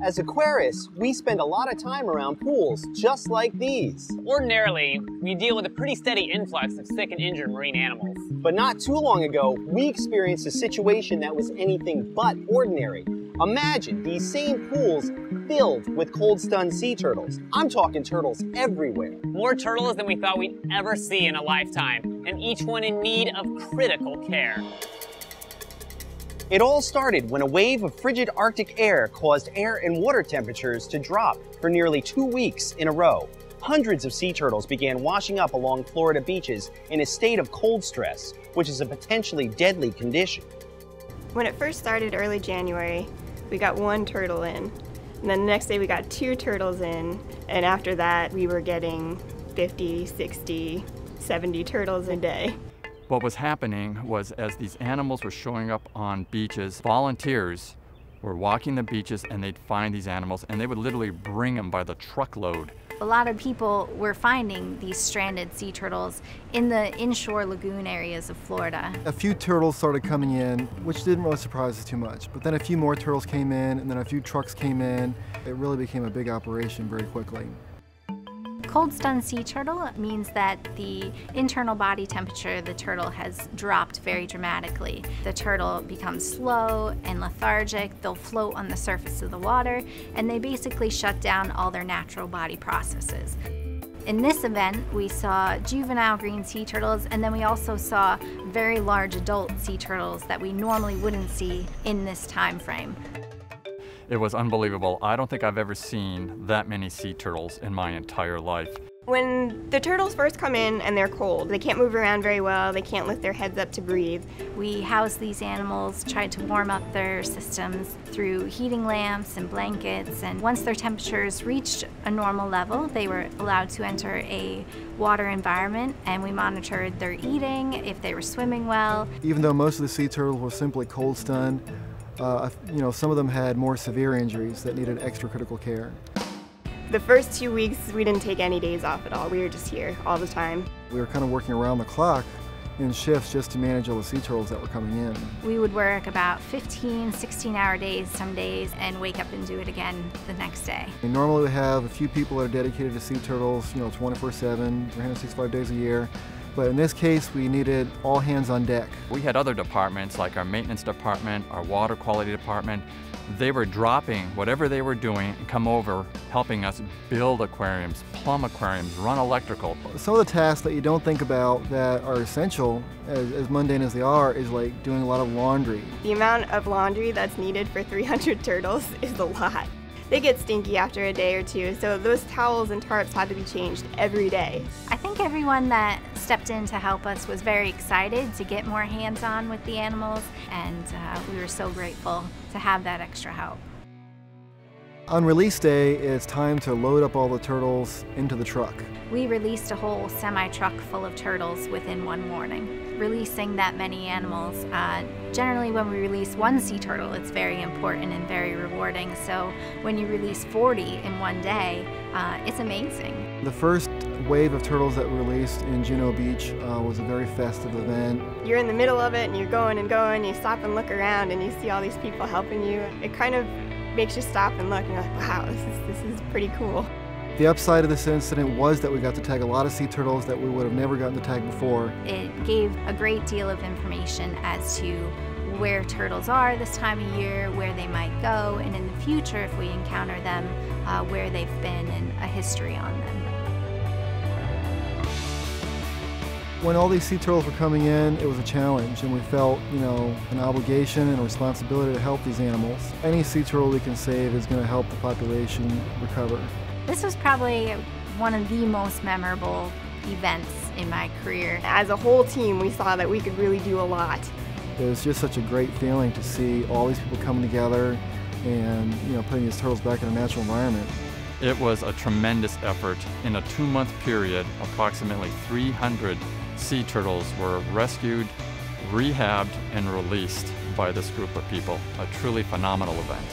As aquarists, we spend a lot of time around pools just like these. Ordinarily, we deal with a pretty steady influx of sick and injured marine animals. But not too long ago, we experienced a situation that was anything but ordinary. Imagine these same pools filled with cold-stunned sea turtles. I'm talking turtles everywhere. More turtles than we thought we'd ever see in a lifetime, and each one in need of critical care. It all started when a wave of frigid Arctic air caused air and water temperatures to drop for nearly 2 weeks in a row. Hundreds of sea turtles began washing up along Florida beaches in a state of cold stress, which is a potentially deadly condition. When it first started early January, we got 1 turtle in. And then the next day we got 2 turtles in. And after that, we were getting 50, 60, 70 turtles a day. What was happening was, as these animals were showing up on beaches, volunteers were walking the beaches and they'd find these animals and they would literally bring them by the truckload. A lot of people were finding these stranded sea turtles in the inshore lagoon areas of Florida. A few turtles started coming in, which didn't really surprise us too much. But then a few more turtles came in, and then a few trucks came in. It really became a big operation very quickly. Cold-stunned sea turtle means that the internal body temperature of the turtle has dropped very dramatically. The turtle becomes slow and lethargic, they'll float on the surface of the water, and they basically shut down all their natural body processes. In this event, we saw juvenile green sea turtles, and then we also saw very large adult sea turtles that we normally wouldn't see in this time frame. It was unbelievable. I don't think I've ever seen that many sea turtles in my entire life. When the turtles first come in and they're cold, they can't move around very well, they can't lift their heads up to breathe. We housed these animals, tried to warm up their systems through heating lamps and blankets, and once their temperatures reached a normal level, they were allowed to enter a water environment, and we monitored their eating, if they were swimming well. Even though most of the sea turtles were simply cold stunned, some of them had more severe injuries that needed extra critical care. The first 2 weeks, we didn't take any days off at all. We were just here all the time. We were kind of working around the clock in shifts just to manage all the sea turtles that were coming in. We would work about 15, 16-hour days some days and wake up and do it again the next day. Normally we have a few people that are dedicated to sea turtles, 24/7, 365 days a year. But in this case, we needed all hands on deck. We had other departments like our maintenance department, our water quality department. They were dropping whatever they were doing and come over helping us build aquariums, plumb aquariums, run electrical. Some of the tasks that you don't think about that are essential, as mundane as they are, is like doing a lot of laundry. The amount of laundry that's needed for 300 turtles is a lot. They get stinky after a day or two, so those towels and tarps had to be changed every day. I think everyone that stepped in to help us was very excited to get more hands-on with the animals, and we were so grateful to have that extra help. On release day, it's time to load up all the turtles into the truck. We released a whole semi-truck full of turtles within one morning. Releasing that many animals, generally when we release 1 sea turtle, it's very important and very rewarding. So when you release 40 in one day, it's amazing. The first wave of turtles that we released in Juneau Beach was a very festive event. You're in the middle of it and you're going and going, you stop and look around and you see all these people helping you. It kind of makes you stop and look and you're like, wow, this is pretty cool. The upside of this incident was that we got to tag a lot of sea turtles that we would have never gotten to tag before. It gave a great deal of information as to where turtles are this time of year, where they might go, and in the future, if we encounter them, where they've been and a history on them. When all these sea turtles were coming in, it was a challenge, and we felt, an obligation and a responsibility to help these animals. Any sea turtle we can save is going to help the population recover. This was probably one of the most memorable events in my career. As a whole team, we saw that we could really do a lot. It was just such a great feeling to see all these people coming together and, putting these turtles back in a natural environment. It was a tremendous effort. In a 2-month period, approximately 300 sea turtles were rescued, rehabbed, and released by this group of people. A truly phenomenal event.